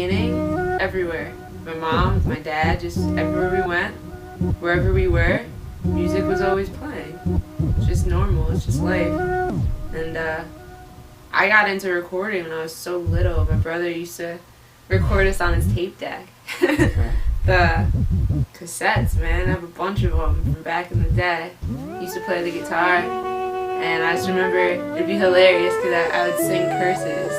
beginning, everywhere. My mom, my dad, just everywhere we went, wherever we were, music was always playing. It's just normal, it's just life. And I got into recording when I was so little. My brother used to record us on his tape deck. The cassettes, man, I have a bunch of them from back in the day. He used to play the guitar, and I just remember it'd be hilarious because I would sing curses.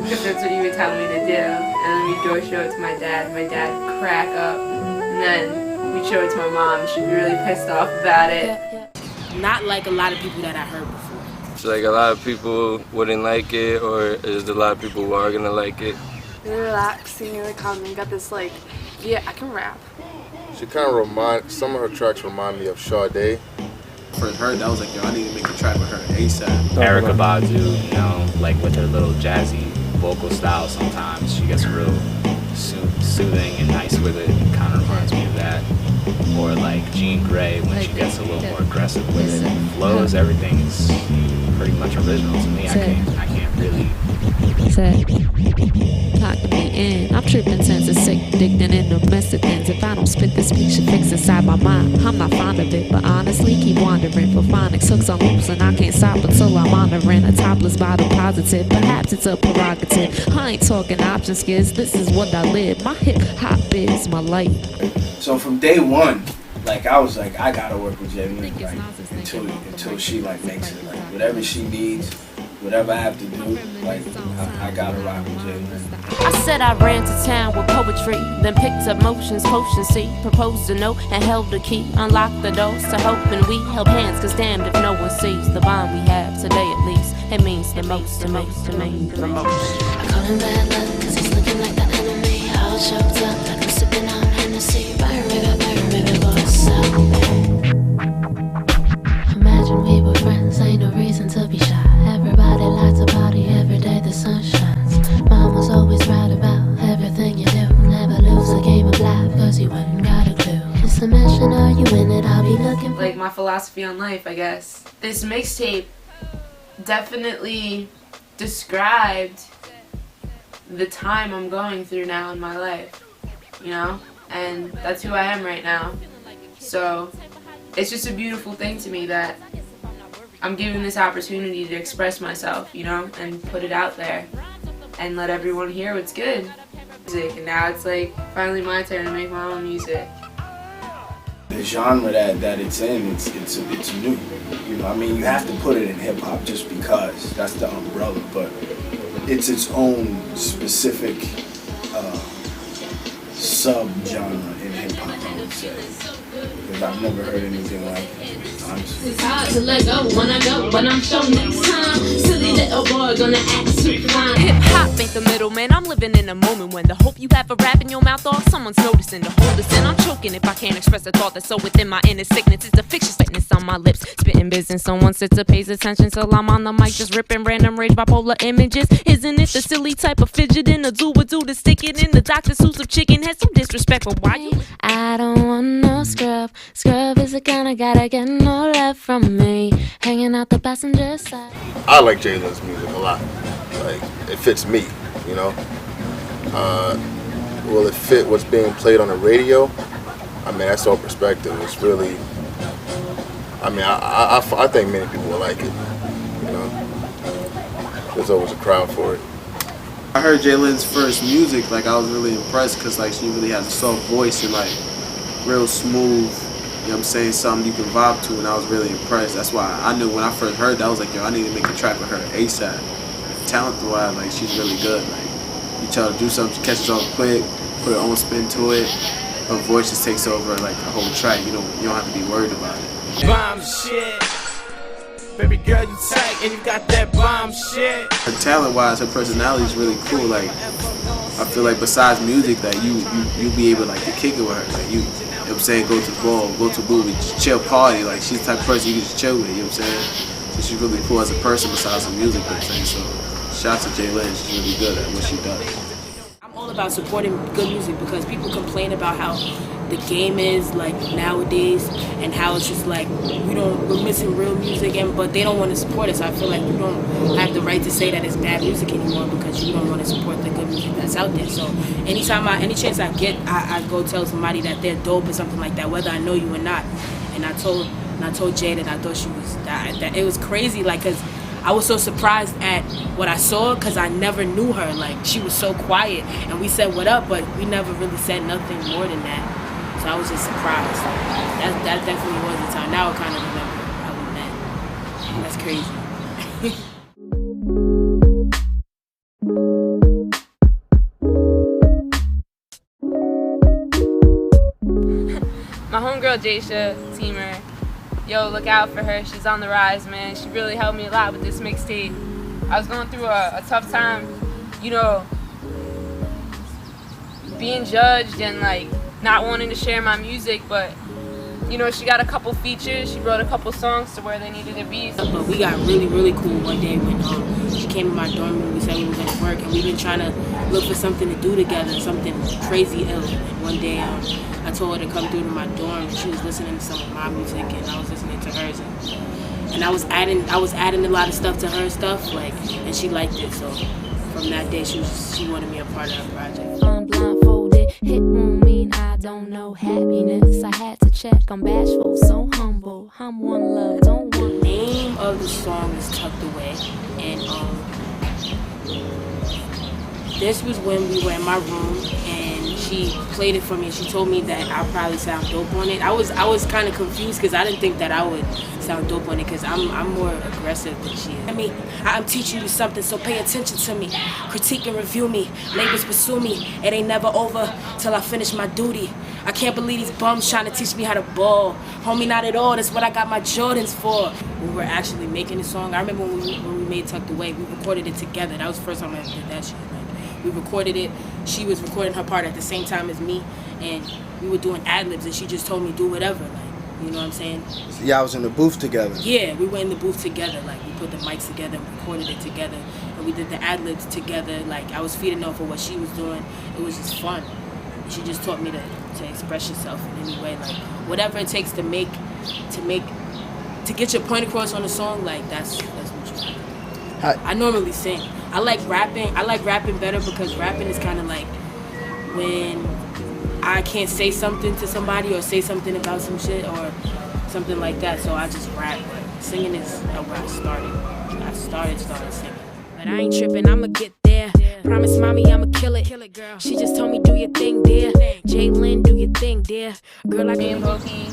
Because that's what he would tell me to do. And then we'd go show it to my dad. My dad would crack up, and then we'd show it to my mom. She'd be really pissed off about it. Not like a lot of people that I heard before. It's like a lot of people wouldn't like it, or is there a lot of people who are gonna like it? Really relaxing, really calming. Got this like, yeah, I can rap. She kind of some of her tracks remind me of Sade. First heard that, I was like, yo, I need to make a track with her ASAP. Erykah Badu, you know, like with her little jazzy vocal style sometimes, she gets real soothing and nice with it. It kind of reminds me of that. Or like Jean Grey when she gets a little more aggressive with it. Flows, everything's pretty much original to me. I can't really. Talk to me in. I'm tripping since it's sick, addicting in the mess of things. If I don't spit this picture fix inside my mind, I'm not fond of it, but honestly keep wandering for phonics. Hooks on loops and I can't stop until I'm honoring a topless bottle positive. Perhaps it's a prerogative. I ain't talking option skills, this is what I live. My hip hop is my life. So from day one, like I was like, I gotta work with Jaylin, like until she like makes it. Like whatever she needs, whatever I have to do, like I gotta rock with Jaylin. I said I ran to town with poetry, then picked up motions, potion C, proposed a note and held the key, unlocked the doors to hope, and we held hands, cause damned if no one sees the bond we have today at least. It means the most to me, the most. I call him bad luck, cause he's looking like the enemy. All choked up, like I'm sipping on Hennessy. Burn, river, boss up. Imagine we were friends, ain't no reason to be shy. Everybody likes a party every day the sun shines. Mama's always right about everything you do. Never lose a game of life, cause you ain't got a clue. It's a mission, are you in it? I'll be looking for. Like my philosophy on life, I guess. This mixtape definitely described the time I'm going through now in my life, you know? And that's who I am right now. So it's just a beautiful thing to me that I'm given this opportunity to express myself, you know, and put it out there and let everyone hear what's good. And now it's like finally my turn to make my own music. The genre that it's in, it's new. You know, I mean, you have to put it in hip hop just because that's the umbrella, but it's its own specific sub-genre in hip hop, I would say. Because I've never heard anything like it, honestly. It's hard to let go when I go, but I'm sure next time silly little boy gonna act super fine. Hip hop ain't the middleman. I'm living in a moment when the hope you have a rap in your mouth, or someone's noticing the hold us in. I'm choking if I can't express a thought that's so within my inner sickness. It's a fictitious fitness on my lips, spitting business. Someone sits or pays attention till I'm on the mic, just ripping random rage bipolar images. Isn't it the silly type of fidgeting, a do to stick it in the Dr. Seuss of chicken head? So disrespectful. Why you? I don't want no scrub. Scrub is the kind of guy that get no love from me. Hanging out the passenger side. I like Jaylin's music a lot. Like, it fits me, you know? Will it fit what's being played on the radio? I mean, that's all perspective. It's really, I mean, I think many people will like it, you know? There's always a crowd for it. I heard Jaylin's first music, like I was really impressed because like she really has a soft voice and like real smooth, you know what I'm saying, something you can vibe to, and I was really impressed. That's why I knew when I first heard that, I was like, yo, I need to make a track with her ASAP. Talent-wise, like she's really good. Like you try to do something, she catches on quick, put her own spin to it, her voice just takes over like the whole track. You don't have to be worried about it. Bomb shit. Baby girl, you tight and you got that bomb shit. Her talent-wise, her personality is really cool. Like I feel like besides music, that you'll be able like to kick it with her. Like you know what I'm saying, go to the ball, go to a movie, just chill party. Like she's the type of person you can just chill with. You know what I'm saying? So she's really cool as a person besides the music. You know what I'm saying? So shout out to Jaylin, she's really good at what she does. all about supporting good music because people complain about how the game is like nowadays and how it's just like we're missing real music but they don't want to support it. So I feel like you don't have the right to say that it's bad music anymore because you don't want to support the good music that's out there. So any chance I get, I go tell somebody that they're dope or something like that, whether I know you or not. And I told Jay that I thought she was that it was crazy, like, cause I was so surprised at what I saw because I never knew her. Like, she was so quiet and we said what up, but we never really said nothing more than that. So I was just surprised. That definitely was the time. Now I kind of remember how we met. That's crazy. My homegirl Jaisha, teamer, yo, look out for her. She's on the rise, man. She really helped me a lot with this mixtape. I was going through a tough time, being judged and like not wanting to share my music, but she got a couple features. She wrote a couple songs to where they needed to be. But we got really, really cool one day when she came in my dorm room. We said we were going to work, and we've been trying to look for something to do together, something crazy ill. And one day I told her to come through to my dorm, and she was listening to some of my music, and I was listening to hers. And I was adding a lot of stuff to her stuff, like, and she liked it. So from that day, she wanted me a part of her project. I'm blindfolded, hit won't mean I don't know happiness. I had to check, I'm bashful, so humble. I'm one love, don't want. The name of the song is Tucked Away, and this was when we were in my room, and she played it for me, and she told me that I'll probably sound dope on it. I was kind of confused because I didn't think that I would sound dope on it because I'm more aggressive than she is. I'm teaching you something, so pay attention to me. Critique and review me. Labels pursue me. It ain't never over till I finish my duty. I can't believe these bums trying to teach me how to ball. Homie, not at all. That's what I got my Jordans for. We were actually making the song. I remember when we made Tucked Away, we recorded it together. That was the first time I ever did that shit. We recorded it. She was recording her part at the same time as me, and we were doing ad-libs, and she just told me do whatever, like, you know what I'm saying? Yeah, I was in the booth together. Yeah, we went in the booth together, like, we put the mics together and recorded it together, and we did the ad-libs together, like, I was feeding off of what she was doing. It was just fun. She just taught me to express yourself in any way, like, whatever it takes to get your point across on a song, like, that's what you have. I normally sing. I like rapping better because rapping is kind of like when I can't say something to somebody or say something about some shit or something like that, so I just rap. But singing is where I started. I started singing. But I ain't tripping, I'ma get there. Promise mommy I'ma kill it. Girl. She just told me do your thing, dear. Jalen, do your thing, dear. Girl, I Me and Loki,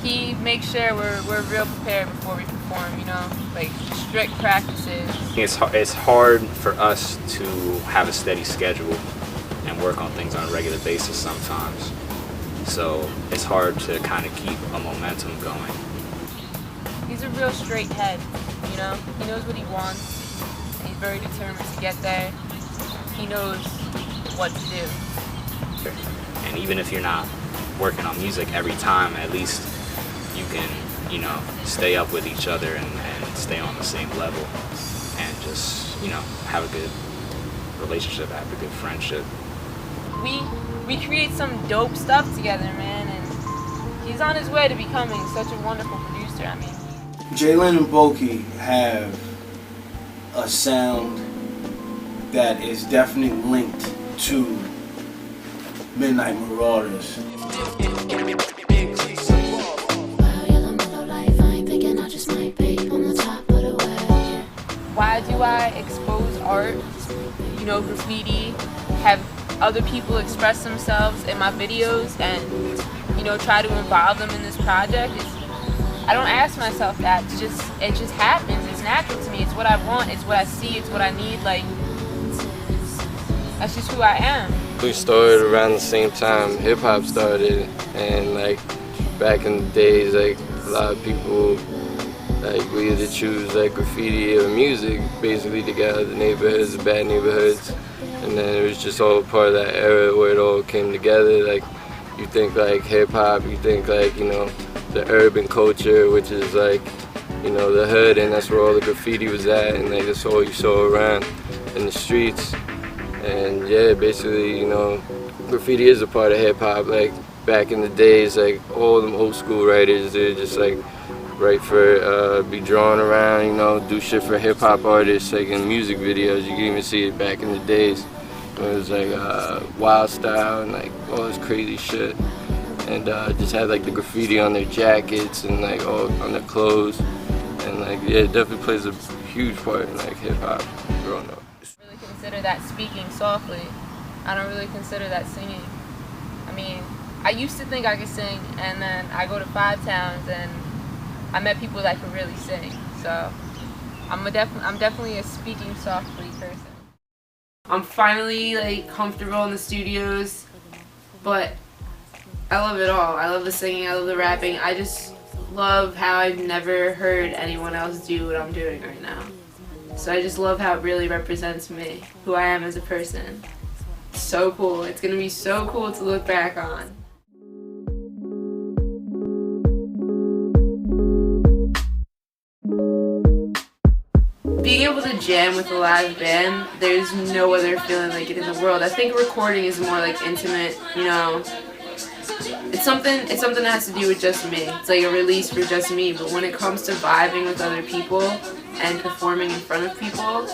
he makes sure we're real prepared before we perform, like strict practices. It's hard for us to have a steady schedule and work on things on a regular basis sometimes. So it's hard to kind of keep a momentum going. He's a real straight head, He knows what he wants, and he's very determined to get there. He knows what to do. And even if you're not working on music every time, at least you can, stay up with each other and stay on the same level and just, have a good relationship, have a good friendship. We create some dope stuff together, man, and he's on his way to becoming such a wonderful producer. Jalen and Boki have a sound that is definitely linked to Midnight Marauders. Why do I expose art, graffiti, have other people express themselves in my videos and, try to involve them in this project? I don't ask myself that. It just happens. It's natural to me. It's what I want. It's what I see. It's what I need. Like, that's just who I am. We started around the same time hip-hop started, and like back in the days, like a lot of people, like we either choose like graffiti or music basically to get out of the neighborhoods, the bad neighborhoods, and then it was just all part of that era where it all came together. Like you think like hip-hop, you think like, the urban culture, which is like, the hood, and that's where all the graffiti was at, and like that's all you saw around in the streets. And yeah, basically, you know, graffiti is a part of hip hop. Like back in the days, like all them old school writers, they're just like write for, be drawing around, you know, do shit for hip hop artists, like in music videos. You can even see it back in the days. It was like Wild Style and like all this crazy shit. And just had like the graffiti on their jackets and like all on their clothes. And like, yeah, it definitely plays a huge part in like hip hop growing up. I really consider that speaking softly. I don't really consider that singing. I mean, I used to think I could sing, and then I go to 5 towns and I met people that could really sing. So I'm definitely a speaking softly person. I'm finally like comfortable in the studios, but I love it all. I love the singing, I love the rapping. I just love how I've never heard anyone else do what I'm doing right now. So I just love how it really represents me, who I am as a person. So cool. It's gonna be so cool to look back on. Being able to jam with a live band, there's no other feeling like it in the world. I think recording is more like intimate, you know. It's something that has to do with just me. It's like a release for just me. But when it comes to vibing with other people and performing in front of people,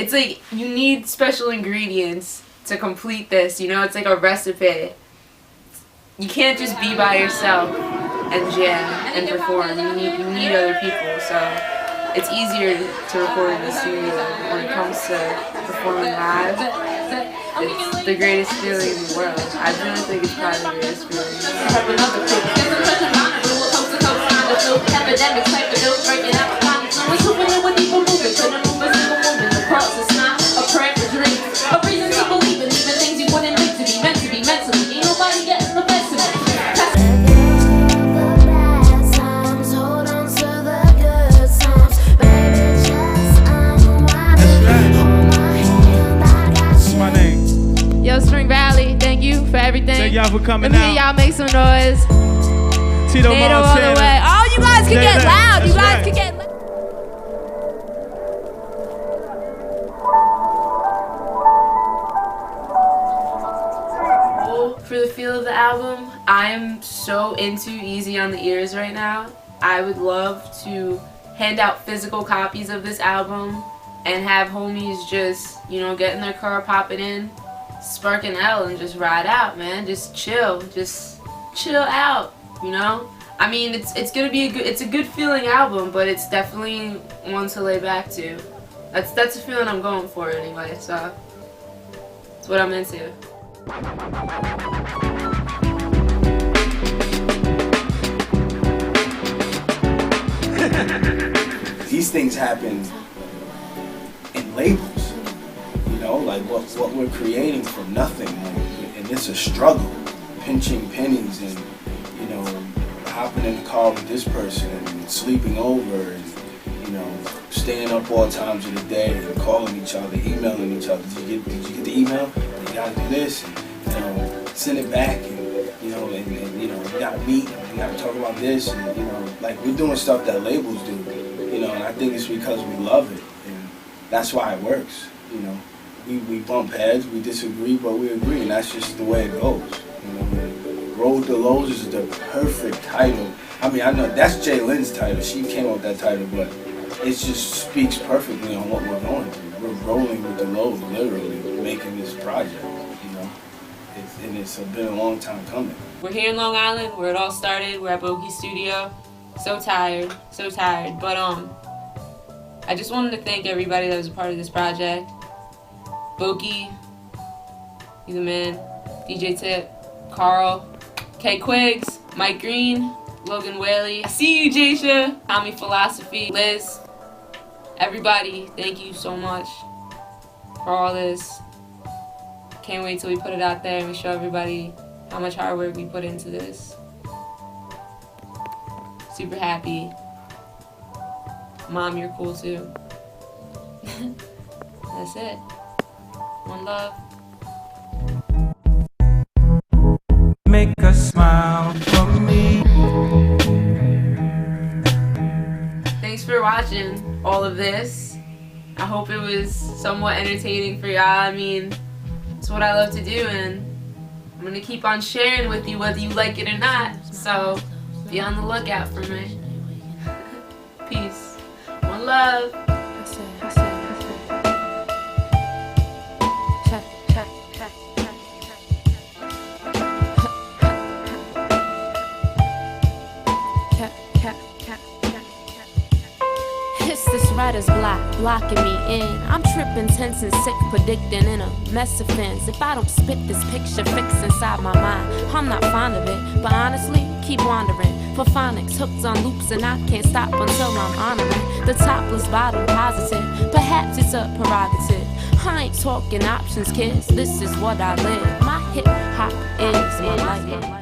it's like you need special ingredients to complete this, you know. It's like a recipe. You can't just be by yourself and jam and perform. You need other people, so it's easier to record in the studio. When it comes to performing live, it's the greatest feeling in the world. I really think it's probably the greatest feeling. It's not a prayer for dreams, a reason to believe in even things you wouldn't think to be meant mentally. Ain't nobody getting the best of me. My name. Yo, Spring Valley, thank you for everything. Thank y'all for coming Let me out. y'all make some noise. Tito NATO all Montana. the way. Oh, you guys can get loud. You That's guys right. can get loud. For the feel of the album, I am so into Easy on the Ears right now. I would love to hand out physical copies of this album and have homies just, you know, get in their car, popping in, spark an L, and just ride out, man. Just chill out, you know. I mean, it's gonna be a good feeling album, but it's definitely one to lay back to. That's the feeling I'm going for anyway. So it's what I'm into. These things happen in labels, you know, like what we're creating from nothing, and it's a struggle, pinching pennies and, you know, hopping in the car with this person and sleeping over and, you know, staying up all times of the day and calling each other, emailing each other. Did you get the email? You gotta do this, and, you know, send it back, and you know, and you know, you gotta meet, you gotta talk about this, and you know, like we're doing stuff that labels do, you know, and I think it's because we love it, and that's why it works, you know. We bump heads, we disagree, but we agree, and that's just the way it goes, you know. And Road to Lowe's is the perfect title. I mean, I know that's Jay Lynn's title. She came up with that title, but it just speaks perfectly on what we're going through. We're rolling with the lows, literally, making this project, you know. It's been a long time coming. We're here in Long Island, where it all started. We're at Bogey's studio. So tired. But I just wanted to thank everybody that was a part of this project. Bogey, you the man. DJ Tip, Carl, K Quiggs, Mike Green, Logan Whaley. I see you, Jasha. Tommy Philosophy, Liz. Everybody, thank you so much for all this. Can't wait till we put it out there and we show everybody how much hard work we put into this. Super happy. Mom, you're cool too. That's it. One love. Make a smile for me. Thanks for watching all of this. I hope it was somewhat entertaining for y'all. I mean, it's what I love to do, and I'm gonna keep on sharing with you whether you like it or not. So be on the lookout for me. Peace. One love. It's this writer's block, blocking me in. I'm tripping, tense and sick, predicting in a mess of fins. If I don't spit this picture fix inside my mind, I'm not fond of it, but honestly, keep wandering. For phonics, hooked on loops, and I can't stop until I'm honoring the topless bottom positive. Perhaps it's a prerogative. I ain't talking options, kids. This is what I live. My hip hop is my life.